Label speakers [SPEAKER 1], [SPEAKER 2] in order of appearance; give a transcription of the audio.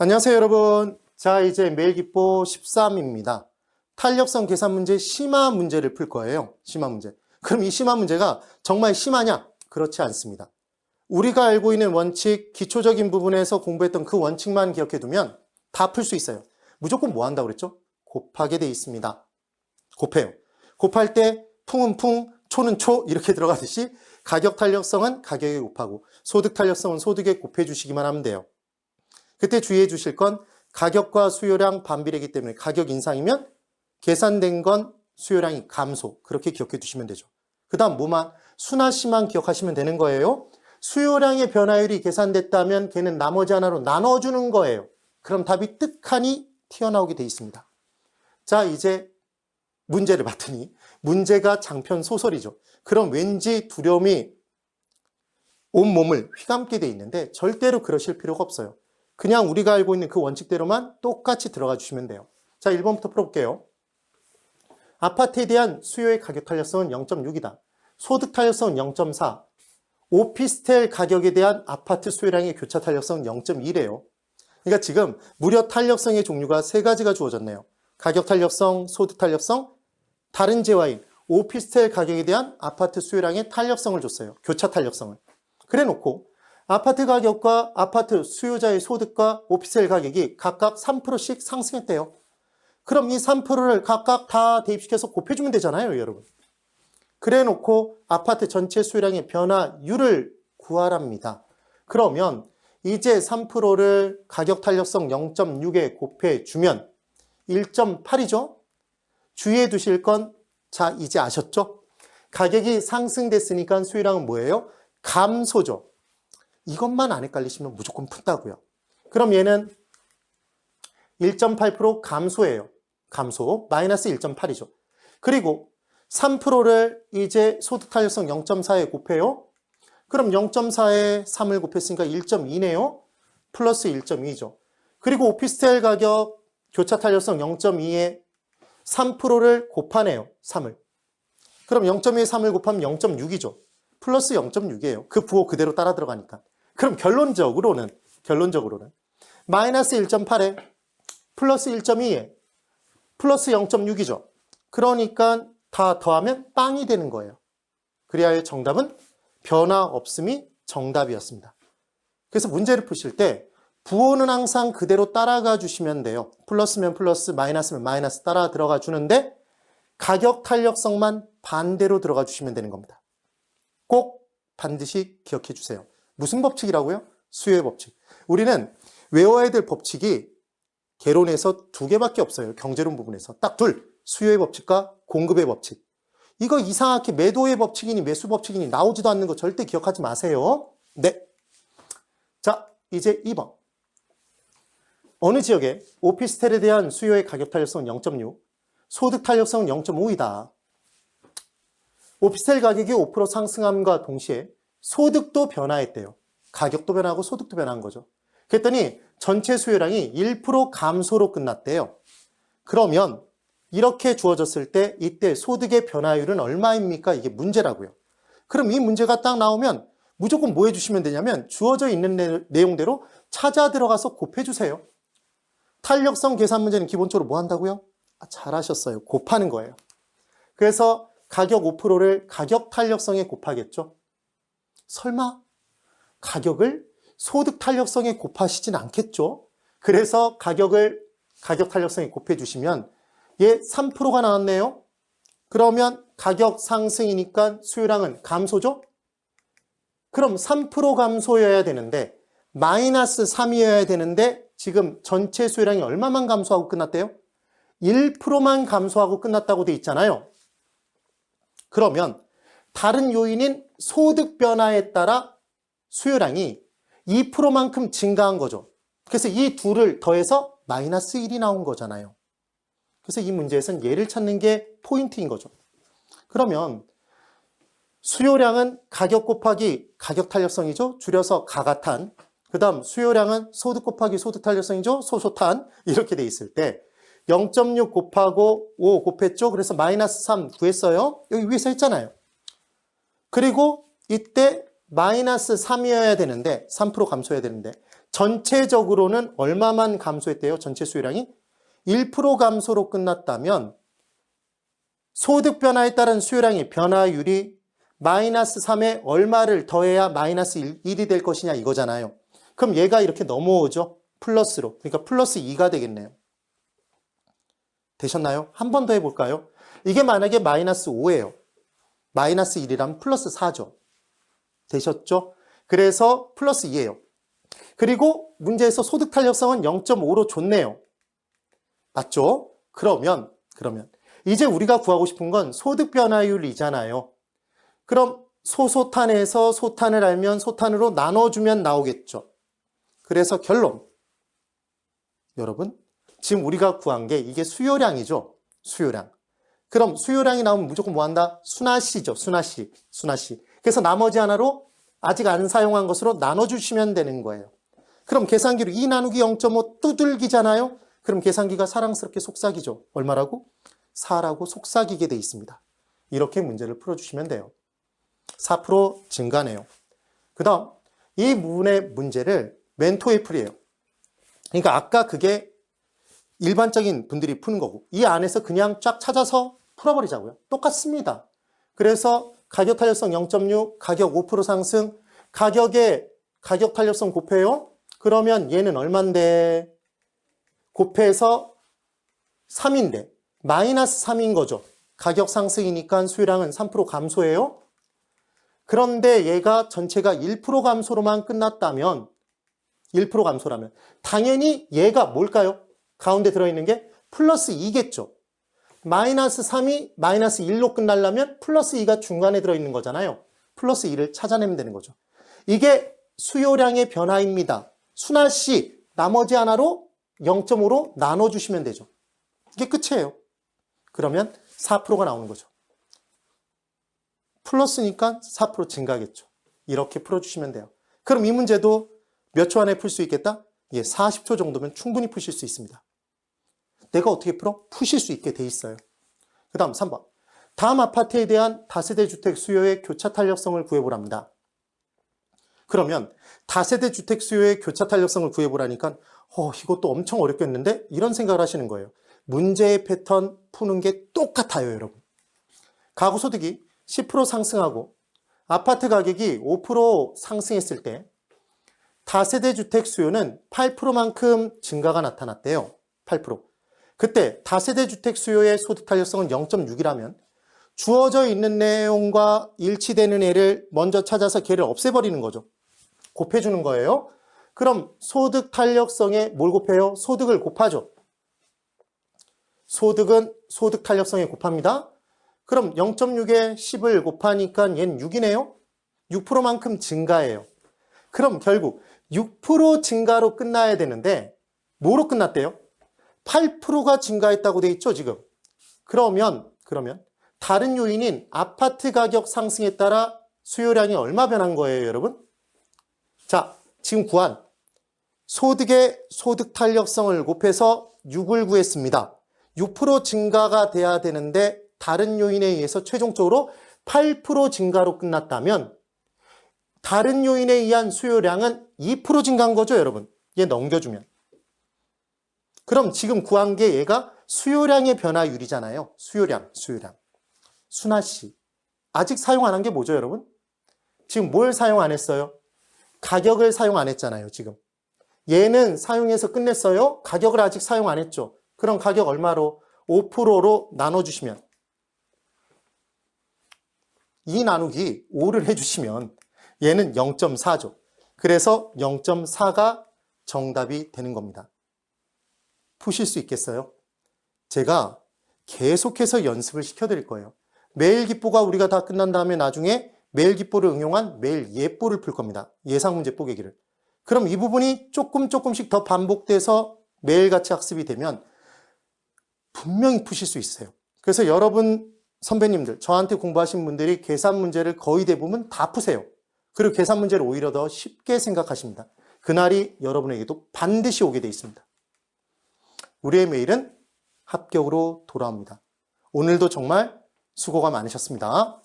[SPEAKER 1] 안녕하세요, 여러분. 자, 이제 매일기보 13입니다. 탄력성 계산 문제 심화 문제를 풀 거예요. 심화 문제. 그럼 이 심화 문제가 정말 심하냐? 그렇지 않습니다. 우리가 알고 있는 원칙, 기초적인 부분에서 공부했던 그 원칙만 기억해 두면 다 풀 수 있어요. 무조건 뭐 한다고 그랬죠? 곱하게 돼 있습니다. 곱해요. 곱할 때 풍은 풍, 초는 초 이렇게 들어가듯이 가격 탄력성은 가격에 곱하고 소득 탄력성은 소득에 곱해 주시기만 하면 돼요. 그때 주의해 주실 건 가격과 수요량 반비례이기 때문에 가격 인상이면 계산된 건 수요량이 감소. 그렇게 기억해 두시면 되죠. 그 다음 뭐만? 순하시만 기억하시면 되는 거예요. 수요량의 변화율이 계산됐다면 걔는 나머지 하나로 나눠주는 거예요. 그럼 답이 뜩하니 튀어나오게 돼 있습니다. 자, 이제 문제를 봤더니 문제가 장편 소설이죠. 그럼 왠지 두려움이 온몸을 휘감게 돼 있는데 절대로 그러실 필요가 없어요. 그냥 우리가 알고 있는 그 원칙대로만 똑같이 들어가 주시면 돼요. 자, 1번부터 풀어볼게요. 아파트에 대한 수요의 가격 탄력성은 0.6이다. 소득 탄력성은 0.4. 오피스텔 가격에 대한 아파트 수요량의 교차 탄력성은 0.2래요. 그러니까 지금 무려 탄력성의 종류가 세 가지가 주어졌네요. 가격 탄력성, 소득 탄력성, 다른 재화인 오피스텔 가격에 대한 아파트 수요량의 탄력성을 줬어요. 교차 탄력성을. 그래 놓고 아파트 가격과 아파트 수요자의 소득과 오피스텔 가격이 각각 3%씩 상승했대요. 그럼 이 3%를 각각 다 대입시켜서 곱해주면 되잖아요, 여러분. 그래 놓고 아파트 전체 수요량의 변화율을 구하랍니다. 그러면 이제 3%를 가격 탄력성 0.6에 곱해주면 1.8이죠? 주의해 두실 건, 자, 이제 아셨죠? 가격이 상승됐으니까 수요량은 뭐예요? 감소죠. 이것만 안 헷갈리시면 무조건 푼다고요. 그럼 얘는 1.8% 감소예요. 감소. 마이너스 1.8이죠. 그리고 3%를 이제 소득 탄력성 0.4에 곱해요. 그럼 0.4에 3을 곱했으니까 1.2네요. 플러스 1.2죠. 그리고 오피스텔 가격 교차 탄력성 0.2에 3%를 곱하네요. 3을. 그럼 0.2에 3을 곱하면 0.6이죠. 플러스 0.6이에요. 그 부호 그대로 따라 들어가니까. 그럼 결론적으로는 마이너스 1.8에 플러스 1.2에 플러스 0.6이죠. 그러니까 다 더하면 빵이 되는 거예요. 그래야 정답은 변화 없음이 정답이었습니다. 그래서 문제를 푸실 때 부호는 항상 그대로 따라가 주시면 돼요. 플러스면 플러스, 마이너스면 마이너스 따라 들어가 주는데 가격 탄력성만 반대로 들어가 주시면 되는 겁니다. 꼭 반드시 기억해 주세요. 무슨 법칙이라고요? 수요의 법칙. 우리는 외워야 될 법칙이 개론에서 두 개밖에 없어요. 경제론 부분에서. 딱 둘. 수요의 법칙과 공급의 법칙. 이거 이상하게 매도의 법칙이니 매수 법칙이니 나오지도 않는 거 절대 기억하지 마세요. 네. 자, 이제 2번. 어느 지역에 오피스텔에 대한 수요의 가격 탄력성은 0.6, 소득 탄력성은 0.5이다. 오피스텔 가격이 5% 상승함과 동시에 소득도 변화했대요. 가격도 변하고 소득도 변한 거죠. 그랬더니 전체 수요량이 1% 감소로 끝났대요. 그러면 이렇게 주어졌을 때 이때 소득의 변화율은 얼마입니까? 이게 문제라고요. 그럼 이 문제가 딱 나오면 무조건 뭐 해주시면 되냐면 주어져 있는 내용대로 찾아 들어가서 곱해주세요. 탄력성 계산 문제는 기본적으로 뭐 한다고요? 잘하셨어요. 곱하는 거예요. 그래서 가격 5%를 가격 탄력성에 곱하겠죠. 설마 가격을 소득 탄력성에 곱하시진 않겠죠. 그래서 가격 탄력성에 곱해주시면 얘 3%가 나왔네요. 그러면 가격 상승이니까 수요량은 감소죠. 그럼 3% 감소여야 되는데 마이너스 3이어야 되는데 지금 전체 수요량이 얼마만 감소하고 끝났대요? 1%만 감소하고 끝났다고 돼 있잖아요. 그러면 다른 요인인 소득 변화에 따라 수요량이 2%만큼 증가한 거죠. 그래서 이 둘을 더해서 마이너스 1이 나온 거잖아요. 그래서 이 문제에서는 얘를 찾는 게 포인트인 거죠. 그러면 수요량은 가격 곱하기 가격 탄력성이죠. 줄여서 가가탄. 그 다음 수요량은 소득 곱하기 소득 탄력성이죠. 소소탄. 이렇게 돼 있을 때 0.6 곱하고 5 곱했죠. 그래서 마이너스 3 구했어요. 여기 위에서 했잖아요. 그리고 이때 마이너스 3이어야 되는데 3% 감소해야 되는데 전체적으로는 얼마만 감소했대요? 전체 수요량이 1% 감소로 끝났다면 소득 변화에 따른 수요량의 변화율이 마이너스 3에 얼마를 더해야 마이너스 1이 될 것이냐 이거잖아요. 그럼 얘가 이렇게 넘어오죠. 플러스로. 그러니까 플러스 2가 되겠네요. 되셨나요? 한 번 더 해볼까요? 이게 만약에 마이너스 5예요. 마이너스 1이라면 플러스 4죠. 되셨죠? 그래서 플러스 2예요. 그리고 문제에서 소득 탄력성은 0.5로 줬네요. 맞죠? 그러면 이제 우리가 구하고 싶은 건 소득 변화율이잖아요. 그럼 소소탄에서 소탄을 알면 소탄으로 나눠주면 나오겠죠. 그래서 결론. 여러분, 지금 우리가 구한 게 이게 수요량이죠. 수요량. 그럼 수요량이 나오면 무조건 뭐 한다? 순화시죠. 순화시. 그래서 나머지 하나로 아직 안 사용한 것으로 나눠주시면 되는 거예요. 그럼 계산기로 2 나누기 0.5 두들기잖아요. 그럼 계산기가 사랑스럽게 속삭이죠. 얼마라고? 4라고 속삭이게 돼 있습니다. 이렇게 문제를 풀어주시면 돼요. 4% 증가네요. 그 다음 이 부분의 문제를 멘토에 풀이에요. 그러니까 아까 그게 일반적인 분들이 푸는 거고 이 안에서 그냥 쫙 찾아서 풀어버리자고요. 똑같습니다. 그래서 가격 탄력성 0.6, 가격 5% 상승, 가격 탄력성 곱해요. 그러면 얘는 얼만데? 곱해서 3인데 마이너스 3인 거죠. 가격 상승이니까 수요량은 3% 감소해요. 그런데 얘가 전체가 1% 감소로만 끝났다면 1% 감소라면 당연히 얘가 뭘까요? 가운데 들어있는 게 플러스 2겠죠. 마이너스 3이 마이너스 1로 끝나려면 플러스 2가 중간에 들어있는 거잖아요. 플러스 2를 찾아내면 되는 거죠. 이게 수요량의 변화입니다. 순화시 나머지 하나로 0.5로 나눠주시면 되죠. 이게 끝이에요. 그러면 4%가 나오는 거죠. 플러스니까 4% 증가겠죠. 이렇게 풀어주시면 돼요. 그럼 이 문제도 몇 초 안에 풀 수 있겠다? 예, 40초 정도면 충분히 푸실 수 있습니다. 내가 어떻게 풀어? 푸실 수 있게 돼 있어요. 그 다음 3번. 다음 아파트에 대한 다세대 주택 수요의 교차 탄력성을 구해보랍니다. 그러면 다세대 주택 수요의 교차 탄력성을 구해보라니까 이것도 엄청 어렵겠는데? 이런 생각을 하시는 거예요. 문제의 패턴 푸는 게 똑같아요, 여러분. 가구 소득이 10% 상승하고 아파트 가격이 5% 상승했을 때 다세대 주택 수요는 8%만큼 증가가 나타났대요. 8%. 그때 다세대 주택 수요의 소득 탄력성은 0.6이라면 주어져 있는 내용과 일치되는 애를 먼저 찾아서 걔를 없애버리는 거죠. 곱해주는 거예요. 그럼 소득 탄력성에 뭘 곱해요? 소득을 곱하죠. 소득은 소득 탄력성에 곱합니다. 그럼 0.6에 10을 곱하니까 얘는 6이네요. 6%만큼 증가해요. 그럼 결국 6% 증가로 끝나야 되는데 뭐로 끝났대요? 8%가 증가했다고 돼 있죠, 지금. 그러면 다른 요인인 아파트 가격 상승에 따라 수요량이 얼마 변한 거예요, 여러분? 자, 지금 구한 소득의 소득 탄력성을 곱해서 6을 구했습니다. 6% 증가가 돼야 되는데 다른 요인에 의해서 최종적으로 8% 증가로 끝났다면 다른 요인에 의한 수요량은 2% 증가한 거죠, 여러분. 얘 넘겨주면. 그럼 지금 구한 게 얘가 수요량의 변화율이잖아요. 수요량. 순화시. 아직 사용 안 한 게 뭐죠, 여러분? 지금 뭘 사용 안 했어요? 가격을 사용 안 했잖아요, 지금. 얘는 사용해서 끝냈어요. 가격을 아직 사용 안 했죠. 그럼 가격 얼마로? 5%로 나눠주시면 2 나누기 5를 해주시면 얘는 0.4죠. 그래서 0.4가 정답이 되는 겁니다. 푸실 수 있겠어요? 제가 계속해서 연습을 시켜드릴 거예요. 매일기뽀가 우리가 다 끝난 다음에 나중에 매일기뽀를 응용한 매일예뽀를 풀 겁니다. 예상문제 뽀개기를. 그럼 이 부분이 조금씩 더 반복돼서 매일같이 학습이 되면 분명히 푸실 수 있어요. 그래서 여러분 선배님들, 저한테 공부하신 분들이 계산 문제를 거의 대부분 다 푸세요. 그리고 계산 문제를 오히려 더 쉽게 생각하십니다. 그날이 여러분에게도 반드시 오게 돼 있습니다. 우리의 매일은 합격으로 돌아옵니다. 오늘도 정말 수고가 많으셨습니다.